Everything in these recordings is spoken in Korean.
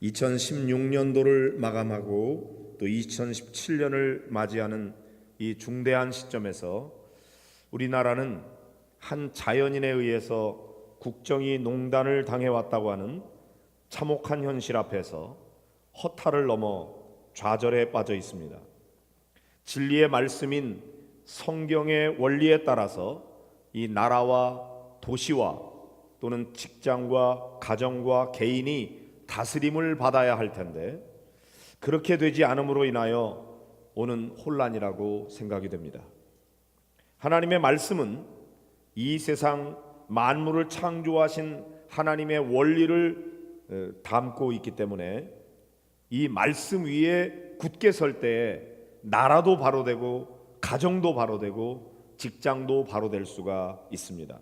2016년도를 마감하고 또 2017년을 맞이하는 이 중대한 시점에서 우리나라는 한 자연인에 의해서 국정이 농단을 당해왔다고 하는 참혹한 현실 앞에서 허탈을 넘어 좌절에 빠져 있습니다. 진리의 말씀인 성경의 원리에 따라서 이 나라와 도시와 또는 직장과 가정과 개인이 다스림을 받아야 할 텐데 그렇게 되지 않음으로 인하여 오는 혼란이라고 생각이 됩니다. 하나님의 말씀은 이 세상 만물을 창조하신 하나님의 원리를 담고 있기 때문에 이 말씀 위에 굳게 설 때에 나라도 바로 되고 가정도 바로 되고 직장도 바로 될 수가 있습니다.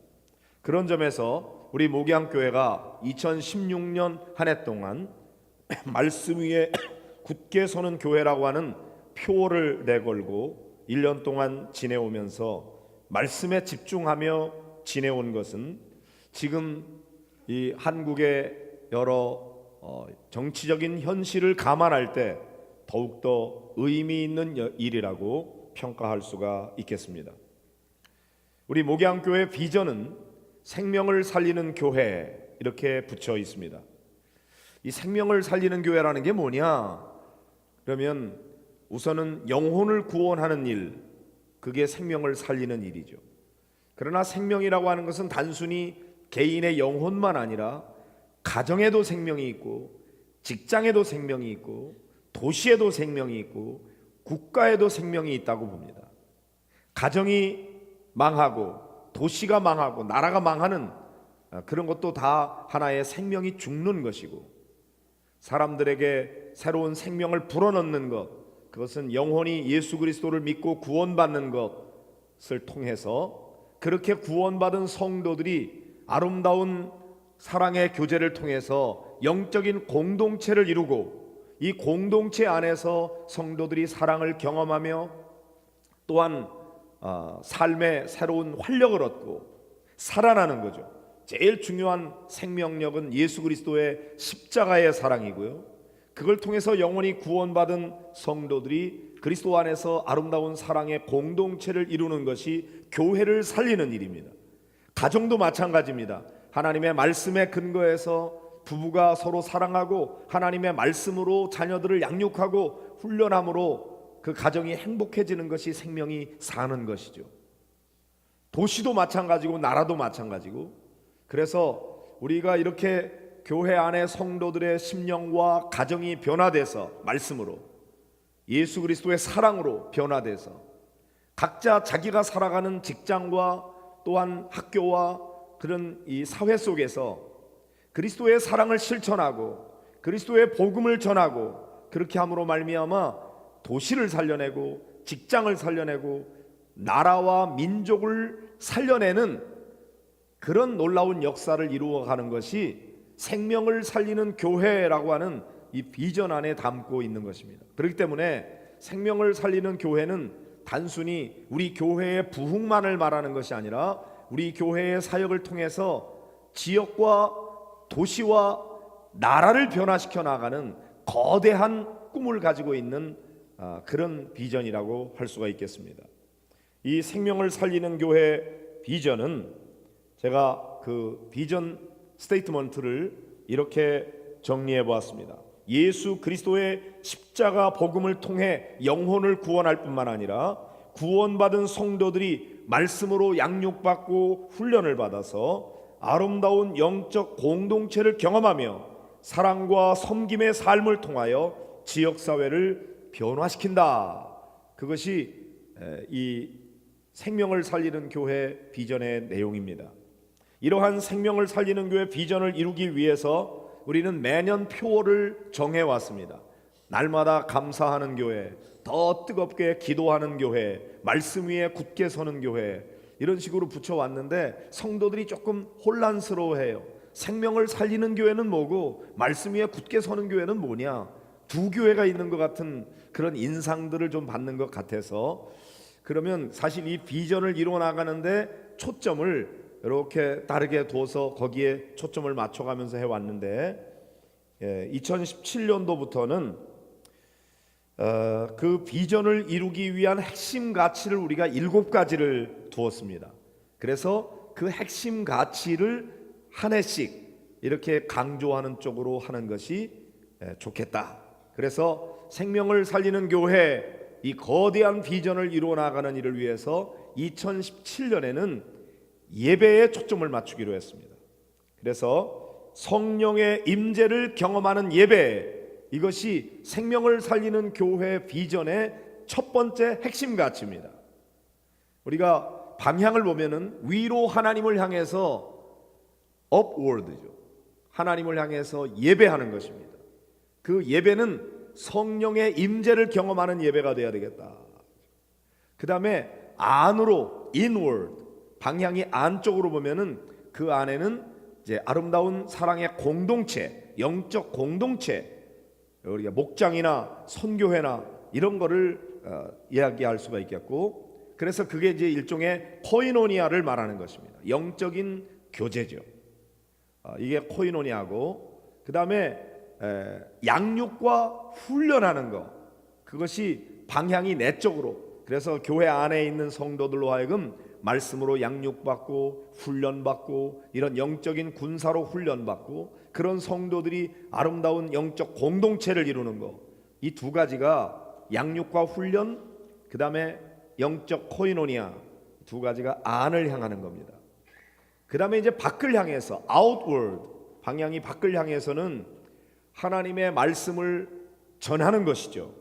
그런 점에서 우리 목양교회가 2016년 한 해 동안 말씀 위에 굳게 서는 교회라고 하는 표어를 내걸고 1년 동안 지내오면서 말씀에 집중하며 지내온 것은 지금 이 한국의 여러 정치적인 현실을 감안할 때 더욱더 의미 있는 일이라고 평가할 수가 있겠습니다. 우리 목양교회 비전은 생명을 살리는 교회 이렇게 붙여 있습니다. 이 생명을 살리는 교회라는 게 뭐냐? 그러면 우선은 영혼을 구원하는 일, 그게 생명을 살리는 일이죠. 그러나 생명이라고 하는 것은 단순히 개인의 영혼만 아니라 가정에도 생명이 있고 직장에도 생명이 있고 도시에도 생명이 있고 국가에도 생명이 있다고 봅니다. 가정이 망하고 도시가 망하고 나라가 망하는 그런 것도 다 하나의 생명이 죽는 것이고, 사람들에게 새로운 생명을 불어넣는 것, 그것은 영혼이 예수 그리스도를 믿고 구원받는 것을 통해서 그렇게 구원받은 성도들이 아름다운 사랑의 교제를 통해서 영적인 공동체를 이루고, 이 공동체 안에서 성도들이 사랑을 경험하며 또한 삶의 새로운 활력을 얻고 살아나는 거죠. 제일 중요한 생명력은 예수 그리스도의 십자가의 사랑이고요, 그걸 통해서 영원히 구원받은 성도들이 그리스도 안에서 아름다운 사랑의 공동체를 이루는 것이 교회를 살리는 일입니다. 가정도 마찬가지입니다. 하나님의 말씀에 근거해서 부부가 서로 사랑하고 하나님의 말씀으로 자녀들을 양육하고 훈련함으로 그 가정이 행복해지는 것이 생명이 사는 것이죠. 도시도 마찬가지고 나라도 마찬가지고, 그래서 우리가 이렇게 교회 안에 성도들의 심령과 가정이 변화돼서 말씀으로 예수 그리스도의 사랑으로 변화돼서 각자 자기가 살아가는 직장과 또한 학교와 그런 이 사회 속에서 그리스도의 사랑을 실천하고 그리스도의 복음을 전하고, 그렇게 함으로 말미암아 도시를 살려내고 직장을 살려내고 나라와 민족을 살려내는 그런 놀라운 역사를 이루어가는 것이 생명을 살리는 교회라고 하는 이 비전 안에 담고 있는 것입니다. 그렇기 때문에 생명을 살리는 교회는 단순히 우리 교회의 부흥만을 말하는 것이 아니라 우리 교회의 사역을 통해서 지역과 도시와 나라를 변화시켜 나가는 거대한 꿈을 가지고 있는 그런 비전이라고 할 수가 있겠습니다. 이 생명을 살리는 교회 비전은 제가 그 비전 스테이트먼트를 이렇게 정리해 보았습니다. 예수 그리스도의 십자가 복음을 통해 영혼을 구원할 뿐만 아니라 구원받은 성도들이 말씀으로 양육받고 훈련을 받아서 아름다운 영적 공동체를 경험하며 사랑과 섬김의 삶을 통하여 지역사회를 변화시킨다. 그것이 이 생명을 살리는 교회 비전의 내용입니다. 이러한 생명을 살리는 교회 비전을 이루기 위해서 우리는 매년 표어를 정해왔습니다. 날마다 감사하는 교회, 더 뜨겁게 기도하는 교회, 말씀 위에 굳게 서는 교회, 이런 식으로 붙여왔는데 성도들이 조금 혼란스러워해요. 생명을 살리는 교회는 뭐고 말씀 위에 굳게 서는 교회는 뭐냐, 두 교회가 있는 것 같은 그런 인상들을 좀 받는 것 같아서, 그러면 사실 이 비전을 이루어 나가는데 초점을 이렇게 다르게 둬서 거기에 초점을 맞춰가면서 해왔는데, 2017년도부터는 그 비전을 이루기 위한 핵심 가치를 우리가 7가지를 두었습니다. 그래서 그 핵심 가치를 한 해씩 이렇게 강조하는 쪽으로 하는 것이 좋겠다. 그래서 생명을 살리는 교회, 이 거대한 비전을 이루어 나가는 일을 위해서 2017년에는 예배에 초점을 맞추기로 했습니다. 그래서 성령의 임재를 경험하는 예배, 이것이 생명을 살리는 교회 비전의 첫 번째 핵심 가치입니다. 우리가 방향을 보면은 위로 하나님을 향해서 upward죠. 하나님을 향해서 예배하는 것입니다. 그 예배는 성령의 임재를 경험하는 예배가 되어야 되겠다. 그 다음에 안으로 inward, 방향이 안쪽으로 보면은 그 안에는 이제 아름다운 사랑의 공동체, 영적 공동체, 우리가 목장이나 선교회나 이런 거를 이야기할 수가 있겠고, 그래서 그게 이제 일종의 코이노니아를 말하는 것입니다. 영적인 교제죠. 이게 코이노니아고, 그 다음에 양육과 훈련하는 것, 그것이 방향이 내적으로, 그래서 교회 안에 있는 성도들로 하여금 말씀으로 양육받고 훈련받고 이런 영적인 군사로 훈련받고 그런 성도들이 아름다운 영적 공동체를 이루는 것, 이 두 가지가 양육과 훈련, 그 다음에 영적 코이노니아, 두 가지가 안을 향하는 겁니다. 그 다음에 이제 밖을 향해서 outward, 방향이 밖을 향해서는 하나님의 말씀을 전하는 것이죠.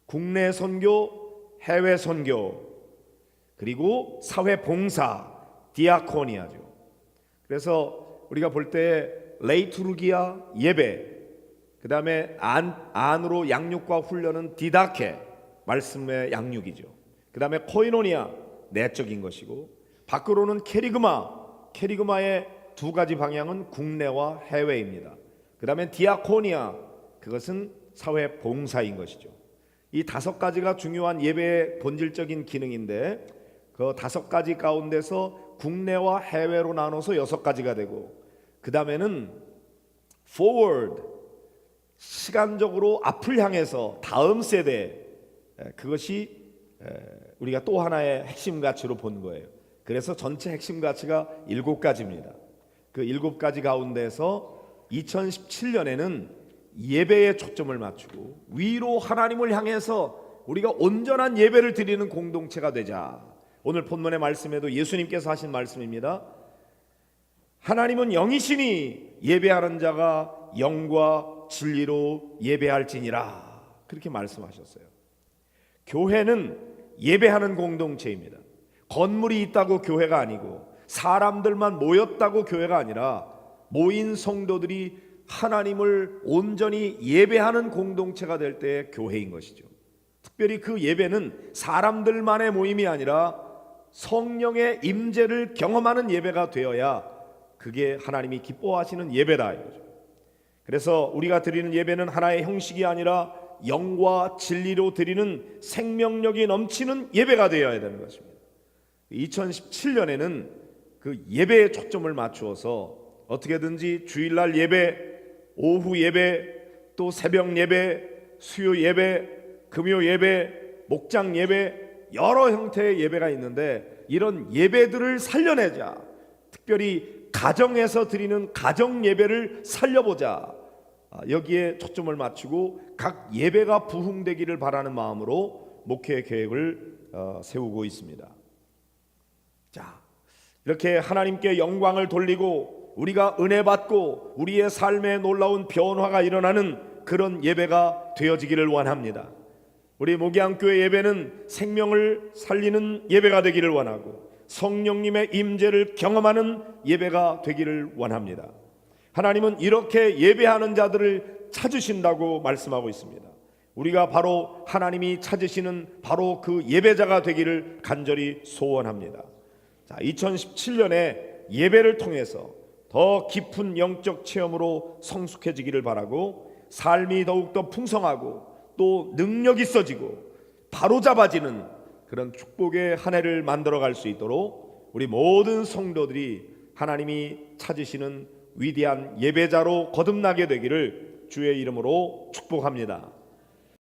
국내 선교, 해외 선교, 그리고 사회 봉사, 디아코니아죠. 그래서 우리가 볼 때 레이투르기아 예배, 그 다음에 안으로 양육과 훈련은 디다케, 말씀의 양육이죠. 그 다음에 코이노니아, 내적인 것이고, 밖으로는 케리그마의 두 가지 방향은 국내와 해외입니다. 그 다음에 디아코니아, 그것은 사회 봉사인 것이죠. 이 5가지가 중요한 예배의 본질적인 기능인데, 그 5가지 가운데서 국내와 해외로 나눠서 6가지가 되고, 그 다음에는 forward, 시간적으로 앞을 향해서 다음 세대, 그것이 우리가 또 하나의 핵심 가치로 본 거예요. 그래서 전체 핵심 가치가 7가지입니다. 그 7가지 가운데서 2017년에는 예배에 초점을 맞추고 위로 하나님을 향해서 우리가 온전한 예배를 드리는 공동체가 되자. 오늘 본문의 말씀에도 예수님께서 하신 말씀입니다. 하나님은 영이시니 예배하는 자가 영과 진리로 예배할지니라, 그렇게 말씀하셨어요. 교회는 예배하는 공동체입니다. 건물이 있다고 교회가 아니고, 사람들만 모였다고 교회가 아니라 모인 성도들이 하나님을 온전히 예배하는 공동체가 될 때 교회인 것이죠. 특별히 그 예배는 사람들만의 모임이 아니라 성령의 임재를 경험하는 예배가 되어야 그게 하나님이 기뻐하시는 예배다 이거죠. 그래서 우리가 드리는 예배는 하나의 형식이 아니라 영과 진리로 드리는 생명력이 넘치는 예배가 되어야 되는 것입니다. 2017년에는 그 예배에 초점을 맞추어서 어떻게든지 주일날 예배, 오후 예배, 또 새벽 예배, 수요 예배, 금요 예배, 목장 예배, 여러 형태의 예배가 있는데 이런 예배들을 살려내자. 특별히 가정에서 드리는 가정 예배를 살려보자. 여기에 초점을 맞추고 각 예배가 부흥되기를 바라는 마음으로 목회 계획을 세우고 있습니다. 자, 이렇게 하나님께 영광을 돌리고 우리가 은혜 받고 우리의 삶에 놀라운 변화가 일어나는 그런 예배가 되어지기를 원합니다. 우리 목양교회 예배는 생명을 살리는 예배가 되기를 원하고 성령님의 임재를 경험하는 예배가 되기를 원합니다. 하나님은 이렇게 예배하는 자들을 찾으신다고 말씀하고 있습니다. 우리가 바로 하나님이 찾으시는 바로 그 예배자가 되기를 간절히 소원합니다. 자, 2017년에 예배를 통해서 더 깊은 영적 체험으로 성숙해지기를 바라고, 삶이 더욱더 풍성하고 또 능력 있어지고 바로잡아지는 그런 축복의 한 해를 만들어갈 수 있도록 우리 모든 성도들이 하나님이 찾으시는 위대한 예배자로 거듭나게 되기를 주의 이름으로 축복합니다.